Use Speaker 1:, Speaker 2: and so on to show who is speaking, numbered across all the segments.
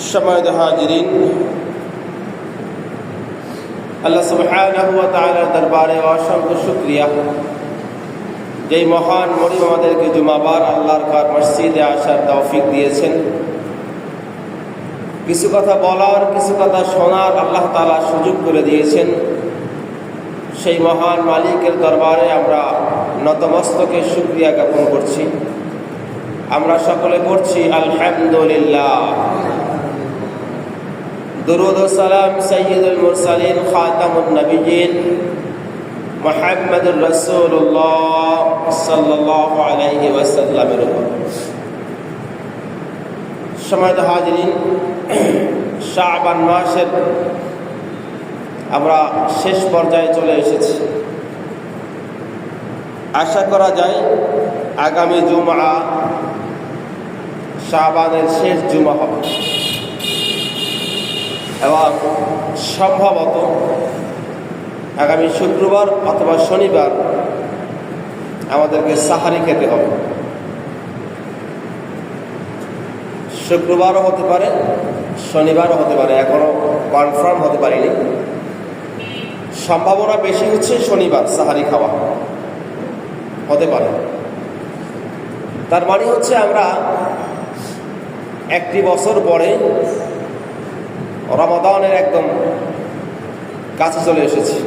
Speaker 1: সম্মানিত হাজিরিন, আল্লাহ সুবহানাহু ওয়া তাআলার দরবারে অসংখ্য শুকরিয়া, যেই মহান মরিম আমাদেরকে জুমাবার আল্লাহর ঘর মসজিদে আসার তৌফিক দিয়েছেন। কিছু কথা বলার, কিছু কথা শোনার আল্লাহ তাআলা সুযোগ করে দিয়েছেন। সেই মহান মালিকের দরবারে আমরা নতমস্তকে শুকরিয়া জ্ঞাপন করছি। আমরা সকলে পড়ছি আলহামদুলিল্লাহ। দুরূদ ও সালাম সাইয়্যিদুল মুরসালিন খাতামুন নবিয়্যিন মুহাম্মদুর রাসূলুল্লাহ সাল্লাল্লাহু আলাইহি ওয়াসাল্লামের উপর। সম্মানিত হাজিরিন, শাবান মাসের আমরা শেষ পর্যায়ে চলে এসেছি। আশা করা যায় আগামী জুমআ শাবানের শেষ জুমা হবে এবং সম্ভবত আগামী শুক্রবার অথবা শনিবার আমাদেরকে সাহারি খেতে হবে। শুক্রবারও হতে পারে, শনিবারও হতে পারে, এখনো কনফার্ম হতে পারিনি। সম্ভাবনা বেশি হচ্ছে শনিবার সাহারি খাওয়া হতে পারে। তার মানে হচ্ছে আমরা একটি বছর পরে রমাদানের একদম কাছে চলে এসেছি।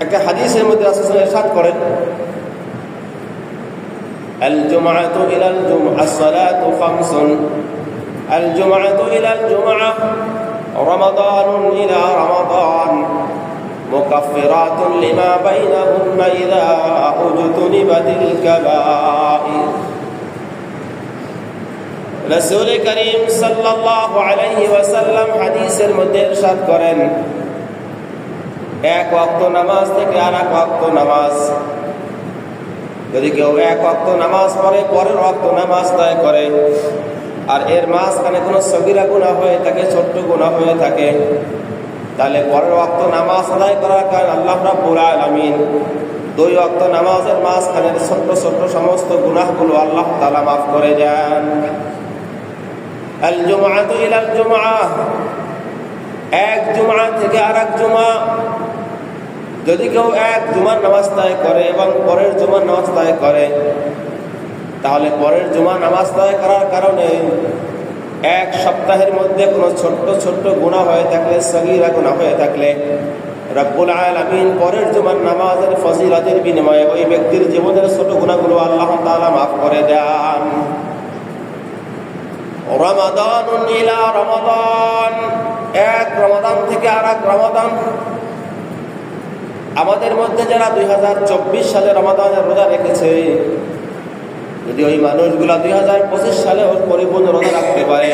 Speaker 1: একটা হাদিসের মধ্যে রাসূল ইরশাদ করেন, আল জুমআতু ইলাল জুমআ সালাতু খামসুন, আল জুমআতু ইলাল জুমআ রমাদানুন ইলা রমাদান মুকাফফিরাতুন লিমা বাইনাহুন্না ইযা উজতুনিবাতিল কাবাইর। রাসূল করিম সাল্লাল্লাহু আলাইহি ওয়াসাল্লাম হাদিসের মধ্যে ইরশাদ করেন, এক ওয়াক্ত নামাজ থেকে আর এক ওয়াক্ত নামাজ, যদি কেউ এক ওয়াক্ত নামাজ পড়ে, পরের ওয়াক্ত নামাজ আদায় করে, আর এর মাঝখানে কোনো সগীরা গুনাহ হয়ে থাকে, ছোট্ট গুনাহ হয়ে থাকে, তাহলে পরের ওয়াক্ত নামাজ আদায় করার কারণে আল্লাহ রাব্বুল আলামিন দুই ওয়াক্ত নামাজের মাঝখানের ছোট্ট ছোট্ট সমস্ত গুনাহগুলো আল্লাহ তাআলা মাফ করে দেন। আল জুমআতু ইলাল জুমআ, এক জুমআ থেকে আরেক জুমআ, যদি কেউ এক জুমার নামাজ আদায় করে এবং পরের জুমার নামাজ আদায় করে, তাহলে পরের জুমার নামাজ আদায় করার কারণে এক সপ্তাহের মধ্যে কোনো ছোট্ট ছোট্ট গুনাহ হয়ে থাকলে, সগীরা গুনাহ হয়ে থাকলে, রব্বুল আলামিন পরের জুমার নামাজের ফজিলতের বিনিময়ে ওই ব্যক্তির জীবনের ছোট গুনাহগুলো আল্লাহ তাআলা মাফ করে দেন। রমাদানুন ইলা রমাদান, এক রমাদান থেকে আরেক রমাদান। আমাদের মধ্যে যারা 2024 সালে রমাদানের রোজা রেখেছে, যদি ওই মানুষগুলা 2025 সালে পরিপূর্ণ রোজা রাখতে পারে,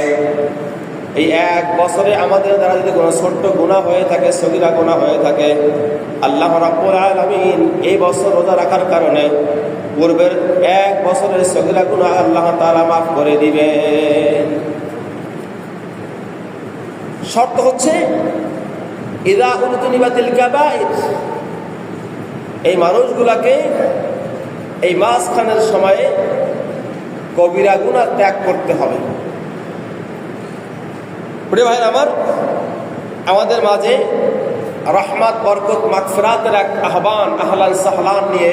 Speaker 1: এই এক বছরে আমাদের দ্বারা যদি কোনো ছোট্ট গুনাহ হয়ে থাকে, সগীরা গুনাহ হয়ে থাকে, আল্লাহ রাব্বুল আলামিন এই বছর রোজা রাখার কারণে পূর্বের এক বছরের সগীরা গুনাহ আল্লাহ তাআলা মাফ করে দিবেন। শর্ত হচ্ছে ইযা উজতুনিবাতিল কাবাইর, এই মানুষগুলাকে এই মাঝখানের সময়ে কবিরা গুনাহ ত্যাগ করতে হবে। প্রিয় ভাই আমার, আমাদের মাঝে রহমত, বরকত, মাগফিরাতের এক আহ্বান, আহলান সাহলান নিয়ে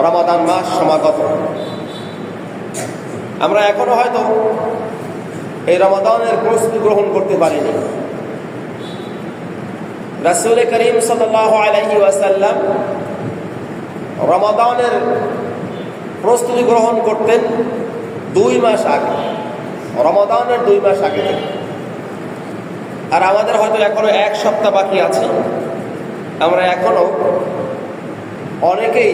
Speaker 1: রমাদান মাস সমাগত। আমরা এখনো হয়তো এই রমাদানের প্রস্তুতি গ্রহণ করতে পারিনি। রাসূল করিম সাল্লাল্লাহু আলাইহি ওয়াসাল্লাম রমাদানের প্রস্তুতি গ্রহণ করতেন 2 মাস আগে, রমাদানের 2 মাস আগে থেকে। আর আমাদের হয়তো এখনো এক সপ্তাহ বাকি আছে। আমরা এখনো অনেকেই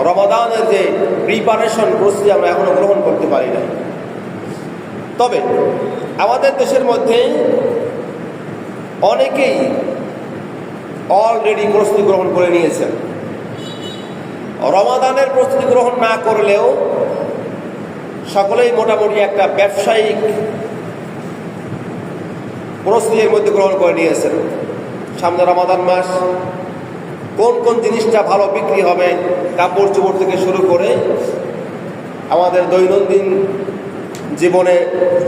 Speaker 1: রমাদানের যে প্রিপারেশন প্রস্তুতি আমরা এখনো গ্রহণ করতে পারি না। তবে আমাদের দেশের মধ্যে অনেকেই অলরেডি প্রস্তুতি গ্রহণ করে নিয়েছেন। রমাদানের প্রস্তুতি গ্রহণ না করলেও সকলেই মোটামুটি একটা ব্যবসায়িক প্রস্তুতির মধ্যে গ্রহণ করে নিয়েছেন। সামনে রমাদান মাস, কোন কোন জিনিসটা ভালো বিক্রি হবে, কাপড় চোপড় থেকে শুরু করে আমাদের দৈনন্দিন জীবনে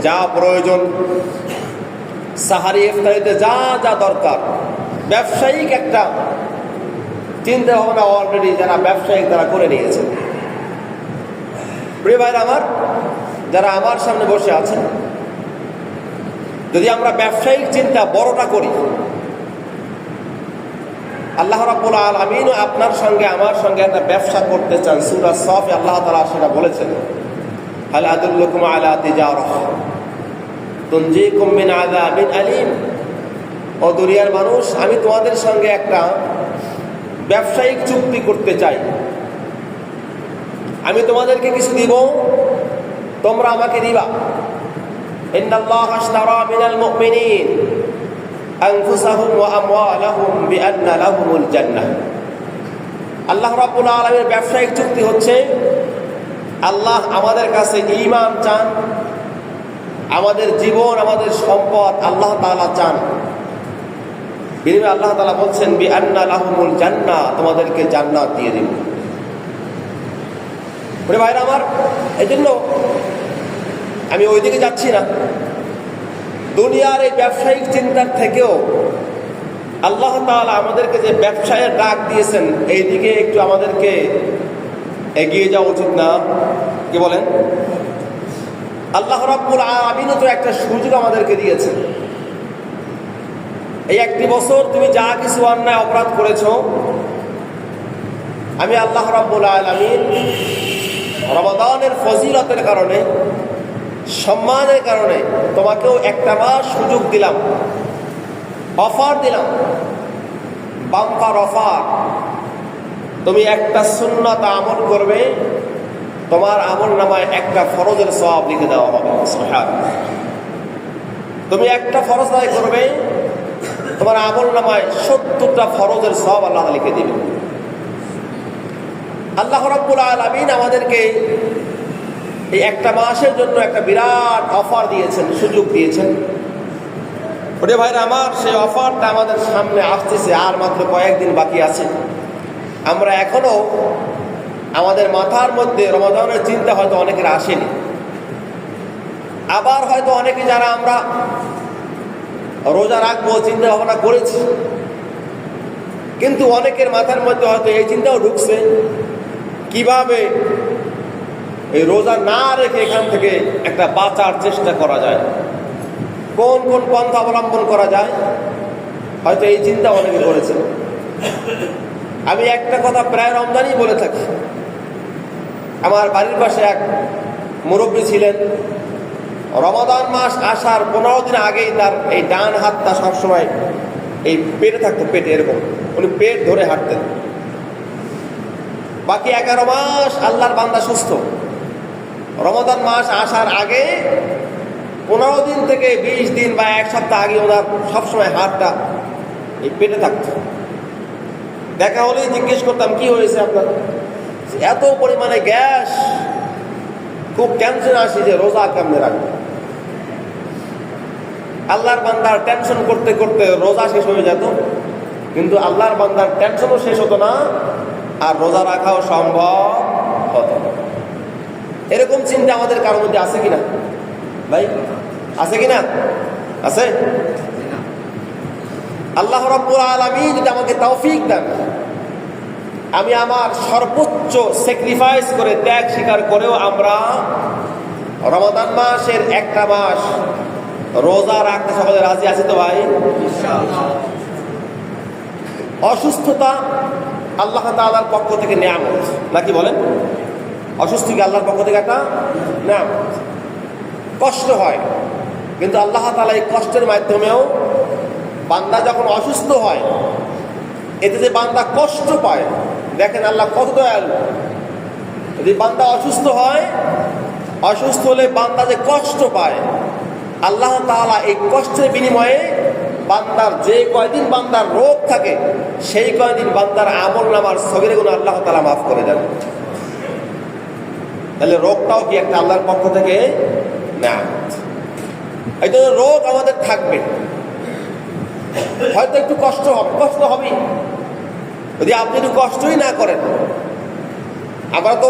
Speaker 1: যা প্রয়োজন, সাহারি ইফতারিতে যা যা দরকার, ব্যবসায়িক একটা চিন্তা ভাবনা অলরেডি যারা ব্যবসায়িক তারা করে নিয়েছে। প্রিয় ভাইরা আমার, যারা আমার সামনে বসে আছেন, যদি আমরা ব্যবসায়িক চিন্তা বড়টা করি, আল্লাহ রাব্বুল আলামিন আপনার সঙ্গে আমার সঙ্গে একটা ব্যবসা করতে চান। সূরা সফে আল্লাহ তাআলা সেটা বলেছেন, হাল আদুল্লুকুম আলা তিজারাহ তুনজিকুম মিন আযাবিন আলীম। ও দুনিয়ার মানুষ, আমি তোমাদের সঙ্গে একটা ব্যবসায়িক চুক্তি করতে চাই। আমি তোমাদেরকে কিছু দিব, তোমরা আমাকে দিবা। ইন্নাল্লাহা আশতারা মিনাল মুমিনিন আনফুসাহুম ওয়া আমওয়ালাহুম বিআন্না লাহুমুল জান্নাহ। আল্লাহ রাব্বুল আলামিনের ব্যবসায়িক চুক্তি হচ্ছে, আল্লাহ আমাদের কাছে ঈমান চান, আমাদের জীবন, আমাদের সম্পদ আল্লাহ তাআলা চান। বিনিময়ে আল্লাহ তাআলা বলছেন, বিআন্না লাহুমুল জান্নাহ, তোমাদেরকে জান্নাত দিয়ে দেব। বলে ভাইরা আমার, এই জন্য আমি ওইদিকে যাচ্ছি না। দুনিয়ার এই ব্যবসায়িক চিন্তার থেকেও আল্লাহ তাআলা আমাদেরকে যে ব্যবসায়ের ডাক দিয়েছেন, এই দিকে একটু আমাদেরকে এগিয়ে যাওয়া উচিত না? কি বলেন? আল্লাহ রাব্বুল আলামিন তো একটা সুযোগ আমাদেরকে দিয়েছেন। এই একটি বছর তুমি যা কিছু অন্যায় অপরাধ করেছো, আমি আল্লাহ রাব্বুল আলামিন রমাদানের ফজিলতের কারণে, সম্মানের কারণে তোমাকেও একটা মাস সুযোগ দিলাম, অফার দিলাম, বাম্পার অফার। তুমি একটা সুন্নাত আমল করবে, তোমার আমল নামায় একটা ফরজের সওয়াব লিখে দেওয়া হবে। সুবহানাল্লাহ। তুমি একটা ফরজ আদায় করবে, তোমার আমল নামায় ৭০টা ফরজের সওয়াব আল্লাহ লিখে দিবে। আল্লাহ রাব্বুল আলামিন আমাদেরকে এই একটা মাসের জন্য একটা বিরাট অফার দিয়েছেন, সুযোগ দিয়েছেন। ওরে ভাইরা আমার, সেই অফারটা আমাদের সামনে আসতেছে, আর মাত্র কয়েকদিন বাকি আছে। আমরা এখনো আমাদের মাথার মধ্যে রমাদানের চিন্তা হয়তো অনেকের আসেনি। আবার হয়তো অনেকে যারা আমরা রোজা রাখবো চিন্তা ভাবনা করেছি, কিন্তু অনেকের মাথার মধ্যে হয়তো এই চিন্তাও ঢুকছে, কিভাবে এই রোজা না রেখে এখান থেকে একটা বাঁচার চেষ্টা করা যায়, কোন কোন পন্থা অবলম্বন করা যায়, হয়তো এই চিন্তা অনেকে করেছে। আমি একটা কথা প্রায় রমজানই বলে থাকি। আমার বাড়ির পাশে এক মুরব্বী ছিলেন, রমাদান মাস আসার 15 দিন আগেই তার এই ডান হাতটা সবসময় এই পেটে থাকতো, পেটে এরকম, উনি পেট ধরে হাঁটতেন। বাকি 11 মাস আল্লাহর বান্দা সুস্থ। রমাদান মাস আসার আগে 15 দিন থেকে 20 দিন বা 1 সপ্তাহ আগে ওনার সবসময় হাতটা এই পেটে থাকতো। দেখা হলেই জিজ্ঞেস করতাম, কি হয়েছে আপনার? এত পরিমাণে গ্যাস, খুব টেনশন আসে যে রোজা কেমনে রাখবে। আল্লাহর বান্দার টেনশন করতে করতে রোজা শেষ হয়ে যেত, কিন্তু আল্লাহর বান্দার টেনশনও শেষ হতো না, আর রোজা রাখাও সম্ভব হতো। এরকম চিন্তা আমাদের কারোর মধ্যে আছে কিনা ভাই? আছে কিনা? আছে। আল্লাহ রাব্বুল আলামিন যদি আমাকে তৌফিক দেন, আমি আমার সর্বোচ্চ স্যাক্রিফাইস করে, ত্যাগ স্বীকার করেও আমরা রমাদান মাসের একটা মাস রোজা রাখতে সকলে রাজি আছি তো ভাই? অসুস্থতা আল্লাহ তাআলার পক্ষ থেকে নিয়ামত, নাকি বলেন? অসুস্থ কি আল্লাহর পক্ষ থেকে একটা নিয়ামত। কষ্ট হয়, কিন্তু আল্লাহ তাআলা এই কষ্টের মাধ্যমেও বান্দা যখন অসুস্থ হয়, এতে যে বান্দা কষ্ট পায়, দেখেন আল্লাহ কত দয়ালু। যদি বান্দা অসুস্থ হয়, অসুস্থ হলে বান্দা যে কষ্ট পায়, আল্লাহ তাআলা এই কষ্টের বিনিময়ে বান্দার যে কয়দিন বান্দার রোগ থাকে, সেই কয়দিন বান্দার আমল নামার সগীরা গুনাহ আল্লাহ তাআলা মাফ করে দেন। তাহলে রোগটাও কি একটা আল্লাহর পক্ষ থেকে নিয়ামত। এই জন্য রোগ আমাদের থাকবে, হয়তো একটু কষ্ট হবে। যদি আপনি একটু কষ্টই না করেন, আমরা তো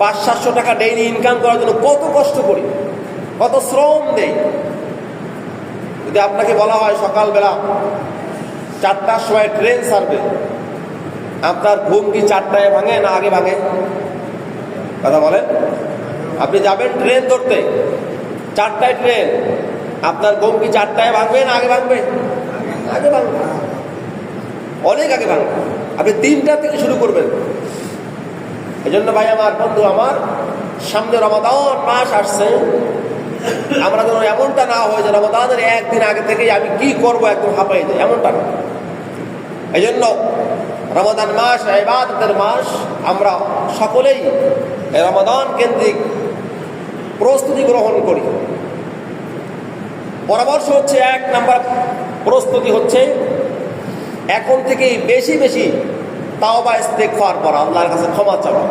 Speaker 1: 500-700 টাকা ডেইলি ইনকাম করার জন্য কত কষ্ট করি, কত শ্রম দেই। যদি আপনাকে বলা হয় সকালবেলা 4টার সময় ট্রেন ছাড়বে, আপনার ঘুম কি 4টায় ভাঙে না আগে ভাঙে? কথা বলেন। আপনি যাবেন ট্রেন ধরতে, 4টায় ট্রেন, আপনার ঘুম কি 4টায় ভাঙবে না আগে ভাঙবে? আগে ভাঙবে, অনেক আগে ভাঙবে। আপনি 3টা থেকে শুরু করবেন। এই জন্য ভাই আমার, বন্ধু আমার, সামনে রমাদান মাস আসছে, আমরা যেন এমনটা না হয় যে রমাদানের একদিন আগে থেকেই আমি কি করবো একদম হাঁপাই যায়, এমনটা না। এই জন্য রমাদান মাস ইবাদতের মাস, আমরা সকলেই রমাদান কেন্দ্রিক প্রস্তুতি গ্রহণ করি। পরামর্শ হচ্ছে, 1 নাম্বার প্রস্তুতি হচ্ছে এখন থেকেই বেশি বেশি তাওবা ইস্তেগফার করা, আল্লাহর কাছে ক্ষমা চাওয়া।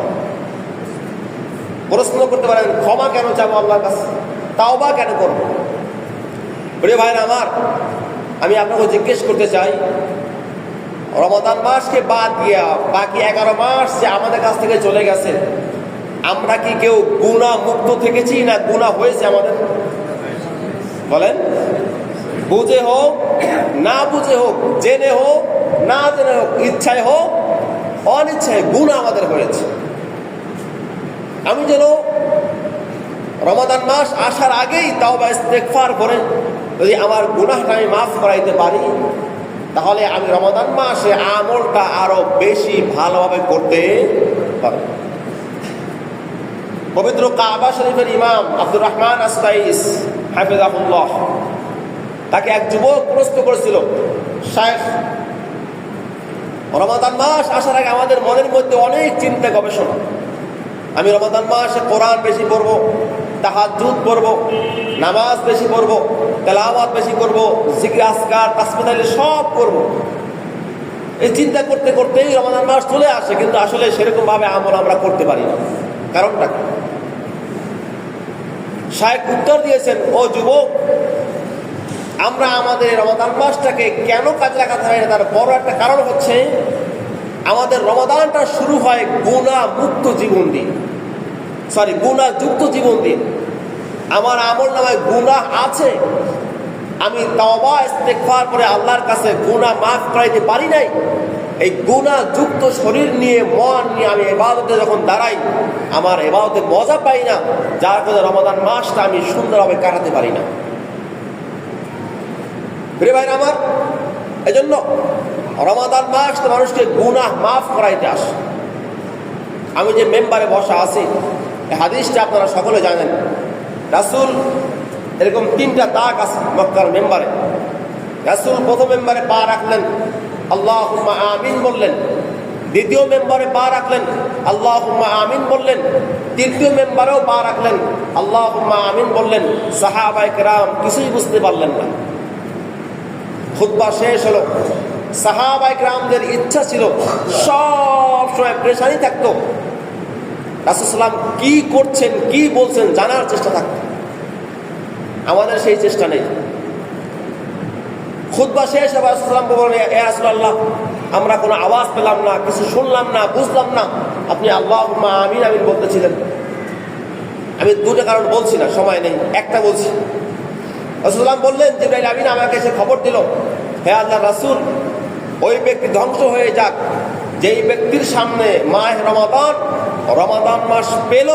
Speaker 1: প্রশ্ন করতে পারেন, ক্ষমা কেন চাবো আল্লাহর কাছে, তাওবা কেন করবো? প্রিয় ভাইরা আমার, আমি আপনাকে জিজ্ঞেস করতে চাই, রমাদান মাসকে বাদ দিয়া বাকি 11 মাস যে আমাদের কাছ থেকে চলে গেছে, আমরা কি কেউ গুনাহ মুক্ত থেকেছি না গুনাহ হয়েছে আমাদের? বলেন। বুঝে হোক না বুঝে হোক, জেনে হোক না জেনে হোক, ইচ্ছায় হোক অনিচ্ছায় গুনাহ আমাদের হয়েছে। আমি যেন রমাদান মাস আসার আগেই তাওবা ইস্তেগফার করে যদি আমার গুনাহটা আমি মাফ করাইতে পারি, তাহলে আমি রমাদান মাসে আমলটা আরো বেশি ভালোভাবে করতে পারব। পবিত্র কাবা শরীফের ইমাম আব্দুর রহমান আস-সাইস হাফিজাহুল্লাহ, তাকে এক যুবক প্রশ্ন করেছিল, শাইখ, রমাদান মাস আসার আগে আমাদের মনের মধ্যে অনেক চিন্তা গবেষণা, আমি রমাদান মাসে কোরআন বেশি পড়ব, তাহাজ্জুদ পড়ব, নামাজ বেশি পড়ব, তেলাওয়াত বেশি করব, জিকির আজকার তাসবিহ তাহলিল সব করব। এই চিন্তা করতে করতেই রমাদান মাস চলে আসে, কিন্তু আসলে সেরকম ভাবে আমল আমরা করতে পারি না। কারণটা কি? শায়েখ উত্তর দিয়েছেন, ও যুবক, আমরা আমাদের রমাদান মাসটাকে কেন কাজে লাগাতে হয় না, তার বড় একটা কারণ হচ্ছে আমাদের রমাদানটা শুরু হয় গুনাহ মুক্ত জীবন দিয়ে, গুনাহ যুক্ত জীবন দিয়ে। আমার আমল নামায় গুনাহ আছে, আমি তাওবা ইস্তেগফার করে আল্লাহর কাছে গুনাহ মাফ করাইতে পারি নাই। এই গুনাহ যুক্ত শরীর নিয়ে, মন নিয়ে আমি ইবাদতে যখন দাঁড়াই, আমার ইবাদতে মজা পাই না, যার ফলে রমাদান মাসটা আমি সুন্দরভাবে কাটাতে পারি না। প্রিয় ভাইরা আমার, এজন্য রমাদান মাস তো মানুষকে গুনাহ মাফ করাইতে আসে। আমি যে মেম্বারে বসা আছি, এই হাদিসটা আপনারা সকলে জানেন। রাসূল এরকম 3টা তাক আছে মক্কার মেম্বারে। রাসূল প্রথম মেম্বারে পা রাখলেন, আল্লাহুম্মা আমিন বললেন। দ্বিতীয় মেম্বারে পা রাখলেন, আল্লাহুম্মা আমিন বললেন। তৃতীয় মেম্বারেও পা রাখলেন, আল্লাহুম্মা আমিন বললেন। সাহাবায়ে কেরাম কিছুই বুঝতে পারলেন না। খুতবা শেষ হলো, সাহাবায়ে কেরামদের ইচ্ছা ছিল সব সময় প্রেসারই থাকতো, রাসূল সাল্লাল্লাহু আলাইহি ওয়াসাল্লাম কি করছেন, কি বলছেন জানার চেষ্টা থাকতো। আমাদের সেই চেষ্টা নেই। খুতবা শেষ হবে, রাসূল সাল্লাল্লাহু আলাইহি ওয়াসাল্লাম বলেন, ইয়া রাসূলুল্লাহ, আমরা কোনো আওয়াজ পেলাম না, কিছু শুনলাম না, বুঝলাম না, আপনি আল্লাহুম্মা আমিন আমিন বলতেছিলেন। আমি 2টা কারণ বলছি না, সময় নেই, একটা বলছি। রাসূল সাল্লাল্লাহু আলাইহি ওয়াসাল্লাম বললেন, জিবরাইল আমিন আমাকে এসে খবর দিল, হে আল্লাহর রাসূল, ওই ব্যক্তি ধ্বংস হয়ে যাক যেই ব্যক্তির সামনে মাহে রমাদান মাস পেল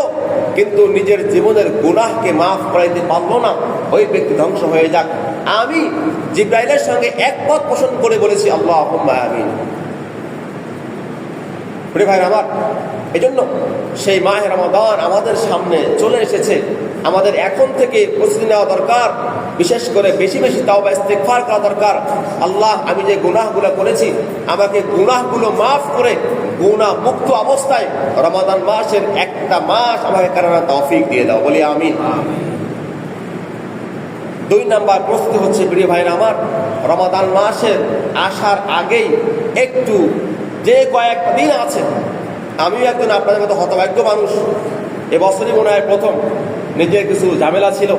Speaker 1: কিন্তু নিজের জীবনের গুনাহকে মাফ করাইতে পারলো না, ওই ব্যক্তি ধ্বংস হয়ে যাক। আমি জিবরাইলের সঙ্গে একমত পোষণ করে বলেছি, আল্লাহুম্মা আমিন। প্রিয় ভাইরা আমার, এজন্য সেই মাহে রমাদান আমাদের সামনে চলে এসেছে। আমাদের এখন থেকে প্রস্তুতি নেওয়া দরকার, বিশেষ করে বেশি বেশি তাওবা ইস্তেগফার করা দরকার। আল্লাহ, আমি যে গুনাহগুলো করেছি, আমাকে গুনাহগুলো মাফ করে গুনাহ মুক্ত অবস্থায় রমাদান মাসের একটা মাস আমাকে কাটানোর তৌফিক দিয়ে দাও, বলি আমিন। 2 নাম্বার প্রস্তুতি হচ্ছে, প্রিয় ভাইরা আমার, রমাদান মাসের আসার আগেই একটু যে কয়েকটা দিন আছে, আমিও একজন আপনাদের মতো হতভাগ্য মানুষ, এবছরই মনে হয় প্রথম, নিজের কিছু ঝামেলা ছিল,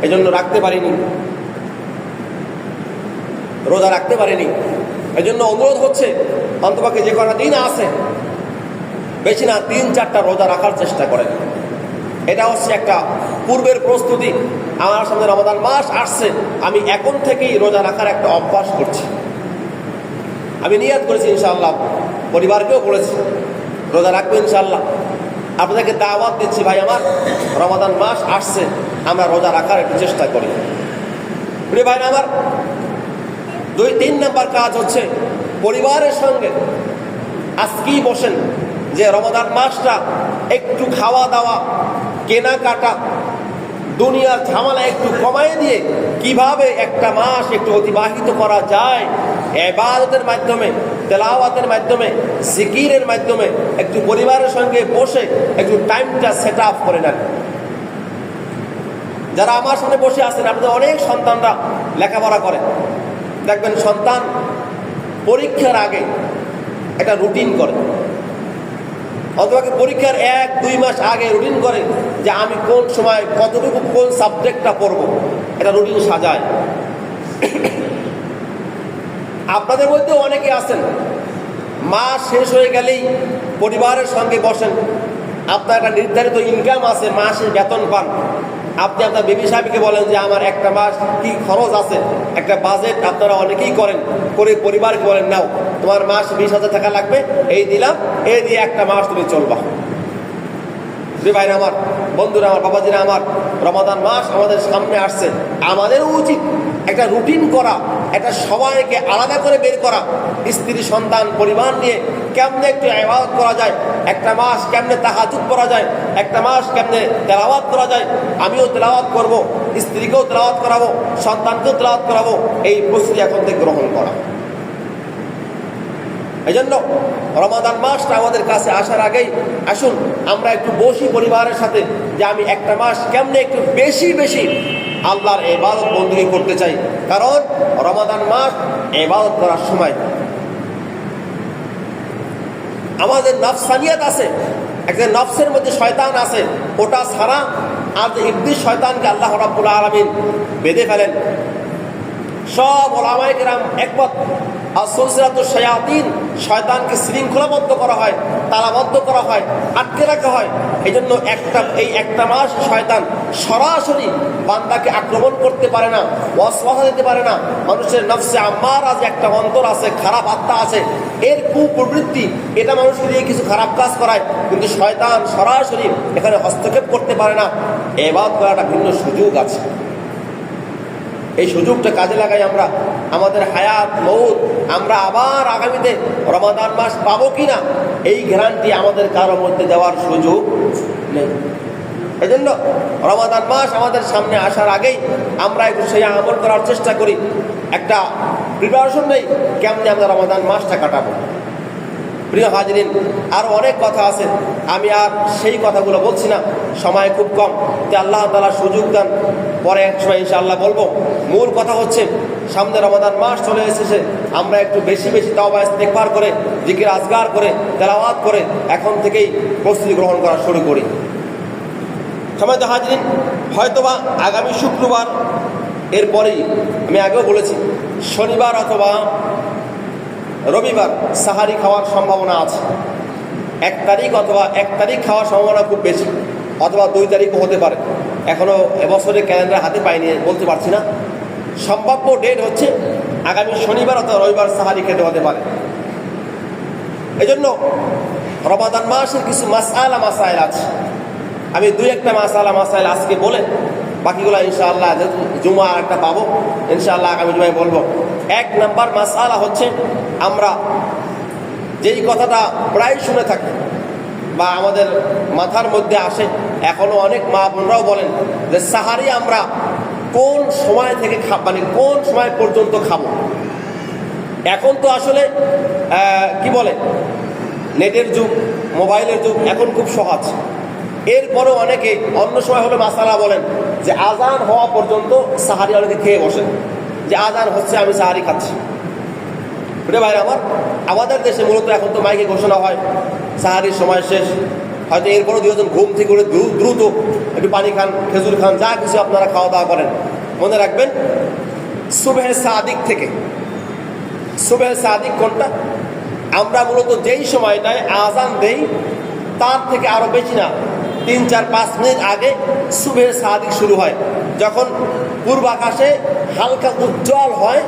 Speaker 1: এজন্য রাখতে পারিনি, রোজা রাখতে পারিনি। এজন্য অনুরোধ হচ্ছে, অন্তপক্ষে যে কটা দিন আছে বেশি না 3-4টা রোজা রাখার চেষ্টা করেন। এটা হচ্ছে একটা পূর্বের প্রস্তুতি। আমার সামনে রমাদান মাস আসছে, আমি এখন থেকেই রোজা রাখার একটা অভ্যাস করছি। আমি নিয়ত করেছি ইনশাআল্লাহ, পরিবারকেও বলেছি রোজা রাখবো ইনশাআল্লাহ। আপনাদেরকে দাওয়াত দিচ্ছি, ভাই আমার রমাদান মাস আসছে, আমরা রোজা রাখার একটু চেষ্টা করি। প্রিয় ভাই আমার, 2-3 নম্বর কাজ হচ্ছে পরিবারের সঙ্গে আজকেই বসেন যে রমাদান মাসটা একটু খাওয়া দাওয়া, কেনাকাটা, দুনিয়ার ঝামেলা একটু কমায় দিয়ে কিভাবে একটা মাস একটু অতিবাহিত করা যায় ইবাদতের মাধ্যমে, তেলাওয়াতের মাধ্যমে, জিকিরের মাধ্যমে একটু পরিবারের সঙ্গে বসে একটু টাইমটা সেট আপ করে নেন। যারা আমার সামনে বসে আছেন, আপনাদের অনেক সন্তানরা লেখাপড়া করে, দেখবেন সন্তান পরীক্ষার আগে একটা রুটিন করে, অথবা পরীক্ষার 1-2 মাস আগে রুটিন করে যে আমি কোন সময় কতটুকু কোন সাবজেক্টটা পড়ব, এটা রুটিন সাজায়। আপনাদের মধ্যে অনেকে আছেন মাস শেষ হয়ে গেলেই পরিবারের সঙ্গে বসেন, আপনার একটা নির্ধারিত ইনকাম আছে, মাসে বেতন পান, আপনি আপনার বেবি সাহেবকে বলেন যে আমার একটা মাস কি খরচ আছে, একটা বাজেট আপনারা অনেকেই করেন, করে পরিবারকে বলেন নাও তোমার মাস 20,000 টাকা লাগবে, এই দিলাম, এই দিয়ে একটা মাস তুমি চলবা। ভাইরা আমার, বন্ধুরা আমার, বাবাজিরা আমার, রমাদান মাস আমাদের সামনে আসছে, আমাদের উচিত একটা রুটিন করা, একটা সময়কে আলাদা করে বের করা, স্ত্রী সন্তান পরিবার নিয়ে কেমনে একটু ইবাদত করা যায়, একটা মাস কেমনে তাহাজ্জুদ পড়া যায়, একটা মাস কেমনে তেলাওয়াত করা যায়, আমিও তেলাওয়াত করব, স্ত্রীকেও তেলাওয়াত করাবো, সন্তানকেও তেলাওয়াত করাবো, এই প্রস্তুতি এখন থেকে গ্রহণ করা। এই জন্য রমাদান মাসটা আমাদের কাছে আসার আগেই আসুন আমরা একটু বসি পরিবারের সাথে যে আমি একটা মাস কেমনে একটু বেশি বেশি আল্লাহর ইবাদত বন্দেগী করতে চাই, কারণ রমাদান মাস ইবাদত করার সময়। আমাদের নফসানিয়াত আছে, একটা নফসের মধ্যে শয়তান আছে, ওটা ছাড়া আর যে ইবলিস শয়তানকে আল্লাহ রাব্বুল আলামিন বেঁধে ফেলেন। সব ওলামায়ে কেরাম একমত, আসলসিরাতুশ শায়াতিন, শয়তানকে শৃঙ্খলাবদ্ধ করা হয়, তালাবদ্ধ করা হয়, আটকে রাখা হয়। এই জন্য এই একটা মাস শয়তান সরাসরি বান্দাকে আক্রমণ করতে পারে না, ওয়াসওয়াসা দিতে পারে না। মানুষের নফসে আম্মারা যে একটা অন্তর আছে, খারাপ আত্মা আছে, এর কুপ্রবৃত্তি, এটা মানুষকে দিয়ে কিছু খারাপ কাজ করায়, কিন্তু শয়তান সরাসরি এখানে হস্তক্ষেপ করতে পারে না। ইবাদত করার একটা ভিন্ন সুযোগ আছে, এই সুযোগটা কাজে লাগাই আমরা। আমাদের হায়াত মউত আমরা আবার আগামীতে রমাদান মাস পাবো কিনা এই গ্যারান্টি আমাদের কারোর মধ্যে দেওয়ার সুযোগ নেই। এই জন্য রমাদান মাস আমাদের সামনে আসার আগেই আমরা একটু সেই আমল করার চেষ্টা করি, একটা প্রিপারেশন নেই কেমনি আমরা রমাদান মাসটা কাটাবো। প্রিয় হাজিরিন, আরও অনেক কথা আছে, আমি আর সেই কথাগুলো বলছি না, সময় খুব কম, যে আল্লাহ তাআলা সুযোগ দেন পরে এক সময় ইনশাআল্লাহ বলবো। মূল কথা হচ্ছে সামনে রমাদান মাস চলে এসেছে, আমরা একটু বেশি বেশি তাওবা ইস্তেগফার করে, জিকির আজকার করে, তেলাওয়াত করে এখন থেকেই প্রস্তুতি গ্রহণ করা শুরু করি। সম্মানিত হাজিরিন, হয়তোবা আগামী শুক্রবার, এরপরেই আমি আগেও বলেছি শনিবার অথবা রবিবার সাহারি খাওয়ার সম্ভাবনা আছে। 1 তারিখ অথবা 1 তারিখ খাওয়ার সম্ভাবনা খুব বেশি, অথবা 2 তারিখও হতে পারে। এখনও এবছরের ক্যালেন্ডার হাতে পাইনি, বলতে পারছি না। সম্ভাব্য ডেট হচ্ছে আগামী শনিবার অথবা রবিবার সাহারি খেতে হতে পারে। এই জন্য রমাদান মাসের কিছু মাসাইল আছে, আমি 2-1টা মাসাইল আজকে বলে বাকিগুলো ইনশাআল্লাহ জুমা একটা পাবো, ইনশাআল্লাহ আগামী জুমায় বলবো। 1 নম্বর মাসালা হচ্ছে, আমরা যেই কথাটা প্রায় শুনে থাকি বা আমাদের মাথার মধ্যে আসে, এখনো অনেক মা বোনরাও বলেন যে সাহারি আমরা কোন সময় থেকে মানে কোন সময় পর্যন্ত খাবো। এখন তো আসলে কি বলে, নেটের যুগ, মোবাইলের যুগ, এখন খুব সহজ। এরপরও অনেকে অন্য সময় হলে মাসালা বলেন যে আজান হওয়া পর্যন্ত সাহারি অনেকে খেয়ে বসেন, যে আজান হচ্ছে আমি সাহারি খাচ্ছি। প্রিয় ভাই আমার, আমাদের দেশে মূলত এখন তো মাইকে ঘোষণা হয় সাহারির সময় শেষ, হয়তো এরপরও 2জন ঘুম থেকে করে দ্রুত একটু পানি খান, খেজুর খান, যা কিছু আপনারা খাওয়া দাওয়া করেন। মনে রাখবেন সুবহে সাদিক থেকে, সুবহে সাদিক কোনটা, আমরা মূলত যেই সময়টায় আজান দেই তার থেকে আরো বেশি না, 3-4-5 মিনিট আগে সুবহে সাদিক শুরু হয়। যখন পূর্বাকাশে হালকা উজ্জ্বল হয়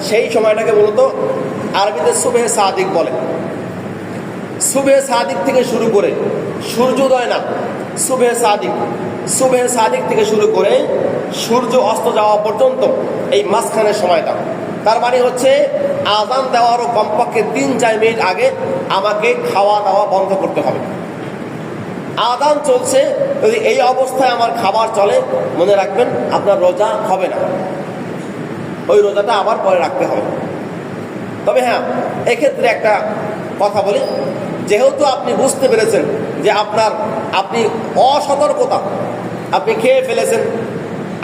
Speaker 1: সেই সময়টাকে মূলত আরবিতে সুবহে সাদিক বলে। সুবহে সাদিক থেকে শুরু করে সূর্যোদয় না, সুবহে সাদিক থেকে শুরু করে সূর্য অস্ত যাওয়া পর্যন্ত এই মাঝখানের সময়টা। তার মানে হচ্ছে আযান দেওয়ারও কমপক্ষে 3-4 মিনিট আগে আমাকে খাওয়া দাওয়া বন্ধ করতে হবে। আযান চলছে, যদি এই অবস্থায় আমার খাবার চলে, মনে রাখবেন আপনার রোজা হবে না, ওই রোজাটা আবার পরে রাখতে হবে। তবে হ্যাঁ, এক্ষেত্রে একটা কথা বলি, যেহেতু আপনি বুঝতে পেরেছেন যে আপনি অসতর্কতা, আপনি খেয়ে ফেলেছেন,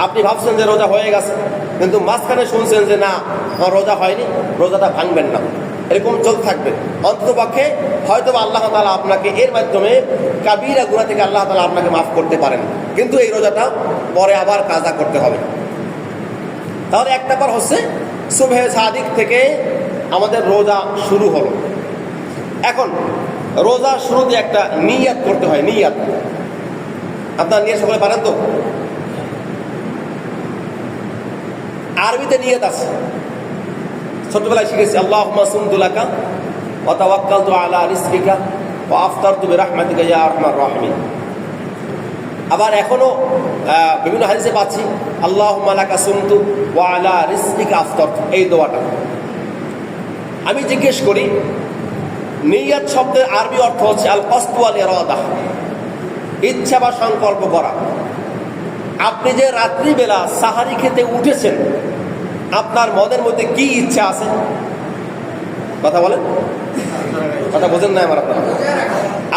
Speaker 1: আপনি ভাবছেন যে রোজা হয়ে গেছে, কিন্তু মাঝখানে শুনছেন যে না আমার রোজা হয়নি, রোজাটা ভাঙবেন না, এরকম চলতে থাকবে। অন্ততপক্ষে হয়তো আল্লাহ তাআলা আপনাকে এর মাধ্যমে কাবীরা গুনাহ থেকে আল্লাহ তাআলা আপনাকে মাফ করতে পারেন, কিন্তু এই রোজাটা পরে আবার কাজা করতে হবে। তাহলে এক নাম্বার হচ্ছে সুবহে সাদিক থেকে আমাদের রোজা শুরু হলো। এখন রোজা শুরুতে একটা নিয়াত করতে হয়। নিয়াত আপনার নিয়াত সকলে পারেন তো? আরবিতে নিয়াত আছে, ছোটবেলায় শিখেছি, আল্লাহুম্মা সুমতু লাকা ওয়া তাওয়াক্কালতু আলা রিজকিকা ওয়া আফতারতু বিরাহমাতিকা ইয়া আরহামার রাহিমিন। আবার এখনো বিভিন্ন হাদিসে পাচ্ছি, আল্লাহুম্মা লাকা সুমতু ওয়া আলা রিজকিকা আফতারতু, এই দোয়াটা। আমি জিজ্ঞেস করি, নিয়াত শব্দের আরবি অর্থ হচ্ছে আল কসদ ওয়াল ইরাদা, ইচ্ছা বা সংকল্প করা। আপনি যে রাত্রিবেলা সাহারি খেতে উঠেছেন, আপনার মনের মধ্যে কি ইচ্ছা আছে? কথা বলেন, কথা বোঝেন না আমার আপনারা?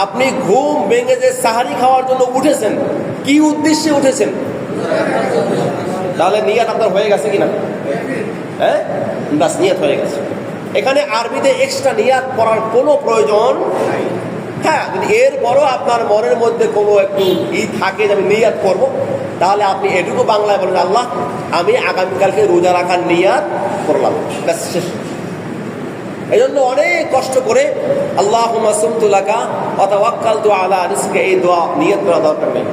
Speaker 1: আপনি ঘুম ভেঙে যে সাহারি খাওয়ার জন্য উঠেছেন, কি উদ্দেশ্যে উঠেছেন? তাহলে নিয়াত আপনার হয়ে গেছে কিনা? হ্যাঁ, বাস নিয়াত হয়ে গেছে। এখানে আরবিতে এক্সট্রা নিয়াত করার কোনো প্রয়োজন। হ্যাঁ, যদি এরপরও আপনার মনের মধ্যে কোনো একটু থাকে যে আমি নিয়াত করবো, তাহলে আপনি এটুকু বাংলায় বলেন, আল্লাহ আমি আগামীকালকে রোজা রাখার নিয়াত করলাম, ব্যাস শেষ। এই জন্য অনেক কষ্ট করে আল্লাহুম্মা সুমতু লাকা ওয়া তাওয়াক্কালতু আলা রিজকিকা, এই দোয়া নিয়ত করা দরকার নেই।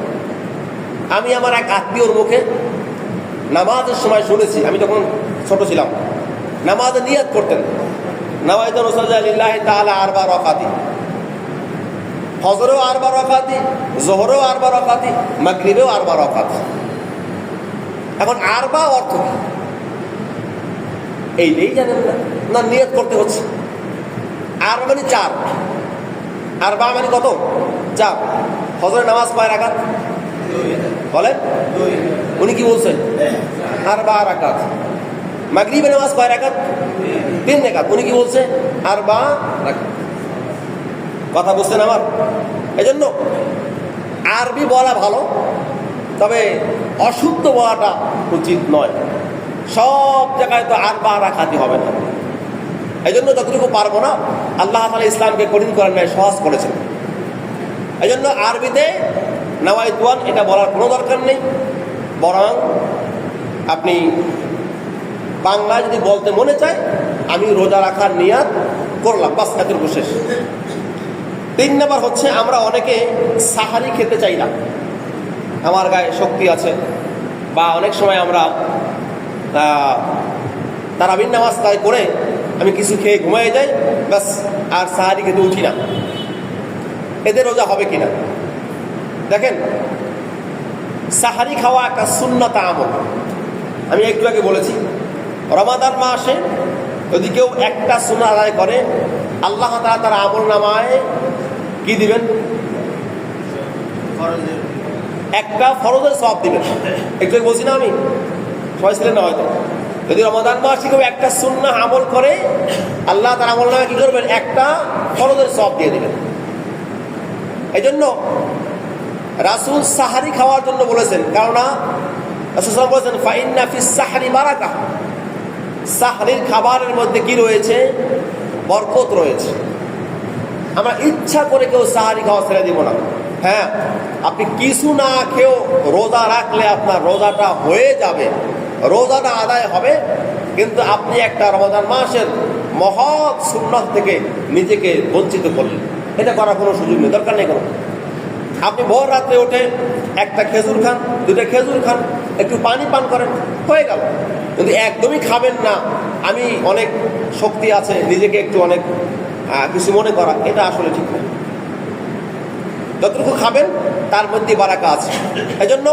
Speaker 1: আমি আমার এক আত্মীয়র মুখে নামাজের সময় শুনেছি, আমি যখন ছোট ছিলাম, নামাজে নিয়ত করতেন, নাওয়াইতু নুসাল্লি লিল্লাহি তাআলা আরবা রাকাতি, ফজরেও 4 রাকাতি, যোহরেও 4 রাকাতি, মাগরিবেও 4 রাকাতি। এখন আরবা অর্থ কি এইটাই জানেন না, নিয়ত করতে হচ্ছে। আর মানে 4, আরবা মানে কত? 4। ফজরের নামাজ কয় রাকাত বলেন? উনি কি বলছেন? 4 রাকাত। মাগরিবের নামাজ কয় রাকাত? 3 রাকাত। উনি কি বলছে? 4 রাকাত। কথা বুঝছেন আমার? এজন্য আরবি বলা ভালো, তবে অশুদ্ধ বলাটা উচিত নয়। সব জায়গায় তো 4 রাকাতই হবে না। এই জন্য যতটুকু পারবো না, আল্লাহ তাআলা ইসলামকে কঠিন করেন নাই, সহজ করেছেন। এই জন্য আরবিতে নাওয়াইতুয়ান এটা বলার কোনো দরকার নেই, বরং আপনি বাংলায় যদি বলতে মনে চায় আমি রোজা রাখার নিয়াত করলাম, বাস এতটুকু শেষ। 3 নাম্বার হচ্ছে আমরা অনেকে সাহারি খেতে চাই না, আমার গায়ে শক্তি আছে, বা অনেক সময় আমরা তারাবির নামাজ তাই করে আমি কিছু খেয়ে ঘুমিয়ে যাই, ব্যাস আর সাহারি খেতে উঠি না। এদের রোজা হবে কিনা দেখেন। সাহারি খাওয়া একটা সুন্নাত আমল। আমি একটু আগে বলেছি, রমাদান মাসে যদি কেউ একটা সুন্নাত আদায় করে, আল্লাহ তাআলা তার আমল নামায় কি দিবেন? একটা ফরজের সওয়াব দিবেন। একটু বলছি না আমি, সবাই ছিলেন না হয়তো। যদি রমাদান মাসে কেউ একটা সুন্নাহ আমল করে, আল্লাহ তার আমল নামায় কি করবেন? একটা ফরজের সওয়াব দিয়ে দিবেন। এই জন্য রাসূল সাহারি খাওয়ার জন্য বলেছেন, কেননা রাসূল সাল্লাল্লাহু আলাইহি ওয়াসাল্লাম বলেছেন ফাইন্না ফিস সাহরি বারাকা, সাহরির খাবারের মধ্যে কি রয়েছে? বরকত রয়েছে। আমরা ইচ্ছা করে কেউ সাহারি খাওয়া ছেড়ে দিব না। হ্যাঁ, আপনি কিছু না খেয়েও রোজা রাখলে আপনার রোজাটা হয়ে যাবে, রোজাটা আদায় হবে, কিন্তু আপনি একটা রমাদান মাসের মহৎ সুন্নাত থেকে নিজেকে বঞ্চিত করলেন। এটা করার কোনো সুযোগ নেই, দরকার নেই কোনো। আপনি ভোর রাত্রে উঠে একটা খেজুর খান, দুটো খেজুর খান, একটু পানি পান করেন, হয়ে গেল। কিন্তু একদমই খাবেন না, আমি অনেক শক্তি আছে, নিজেকে একটু অনেক কিছু মনে করা, এটা আসলে ঠিক না। যতটুকু খাবেন তার মধ্যে বারাকা আছে। এই জন্য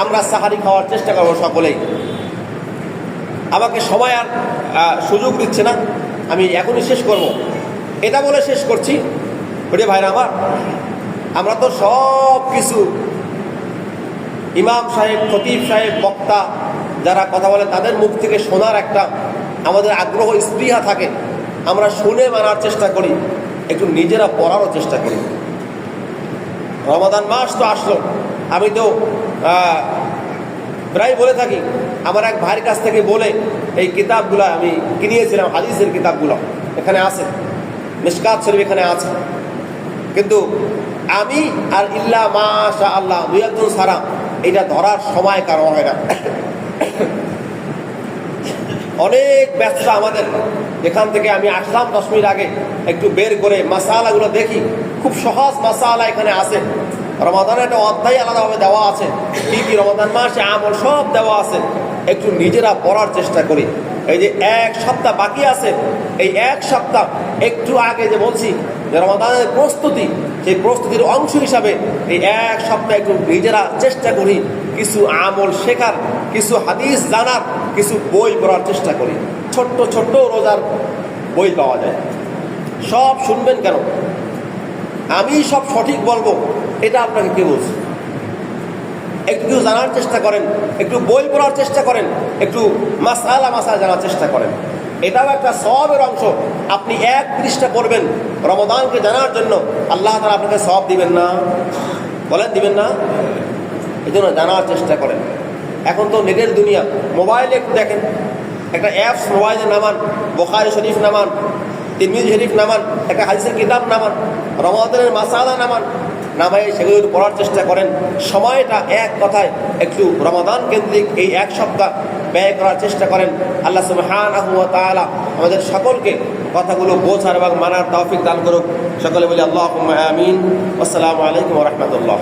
Speaker 1: আমরা সাহারি খাওয়ার চেষ্টা করবো সকলেই। আমাকে সময় আর সুযোগ দিচ্ছে না, আমি এখনই শেষ করব। এটা বলে শেষ করছি, ওরে ভাইরা আমার, আমরা তো সব কিছু ইমাম সাহেব, খতিব সাহেব, বক্তা যারা কথা বলে তাদের মুখ থেকে শোনার একটা আমাদের আগ্রহ, স্পৃহা থাকে। আমরা শুনে মানার চেষ্টা করি, একটু নিজেরা পড়ারও চেষ্টা করি। রমাদান মাস তো আসলো, আমি তো প্রায় বলে থাকি, আমার এক ভাইয়ের কাছ থেকে বলে এই কিতাবগুলো আমি কিনিয়েছিলাম, হাদিসের কিতাবগুলো এখানে আছে, মিশকাত শরীফ এখানে আছে। কিন্তু আমি আর ইল্লা মাশা আল্লাহ দুই একজন ছাড়া এটা ধরার সময় কারো হয় না। অনেক ব্যবসা আমাদের, এখান থেকে আমি আসলাম 10 মিনিট আগে, একটু বের করে মাসালাগুলো দেখি, খুব সহজ মাসালা এখানে আছে। রমাদানের একটা অধ্যায় আলাদাভাবে দেওয়া আছে, কি কি রমাদান মাসে আমল সব দেওয়া আছে। একটু নিজেরা পড়ার চেষ্টা করি। এই যে এক সপ্তাহ বাকি আছে, এই এক সপ্তাহ একটু আগে যে বলছি যে রমাদানের প্রস্তুতি, সেই প্রস্তুতির অংশ হিসাবে এই এক সপ্তাহ একটু নিজেরা চেষ্টা করি কিছু আমল শেখার, কিছু হাদিস জানার, কিছু বই পড়ার চেষ্টা করি। ছোট্ট ছোট্ট রোজার বই পাওয়া যায়, সব শুনবেন কেন? আমি সব সঠিক বলবো এটা আপনাকে কে বলছে? একটু কিছু জানার চেষ্টা করেন, একটু বই পড়ার চেষ্টা করেন, একটু মাসালা জানার চেষ্টা করেন। এটাও একটা সওয়াবের অংশ। আপনি এক পৃষ্ঠা পড়বেন রমাদানকে জানার জন্য, আল্লাহ তাআলা আপনাকে সওয়াব দিবেন না? বলেন দিবেন না? এই জন্য জানার চেষ্টা করেন। এখন তো নেটের দুনিয়া, মোবাইলে একটু দেখেন, একটা অ্যাপস মোবাইলে নামান, বুখারী শরীফ নামান, তিরমিজি শরীফ নামান, একটা হাদিসের কিতাব নামান, রমাদানের মাসালা নামান, নামাই সেগুলো একটু পড়ার চেষ্টা করেন। সময়টা এক কথায় একটু রমাদান কেন্দ্রিক এই এক সপ্তাহ ব্যয় করার চেষ্টা করেন। আল্লাহ সুবহানাহু ওয়া তাআলা আমাদের সকলকে কথাগুলো বোঝার এবং মানার তৌফিক দান করুক। সকলে বলি আল্লাহুম্মা আমিন। আসসালামু আলাইকুম ওয়া রাহমাতুল্লাহ।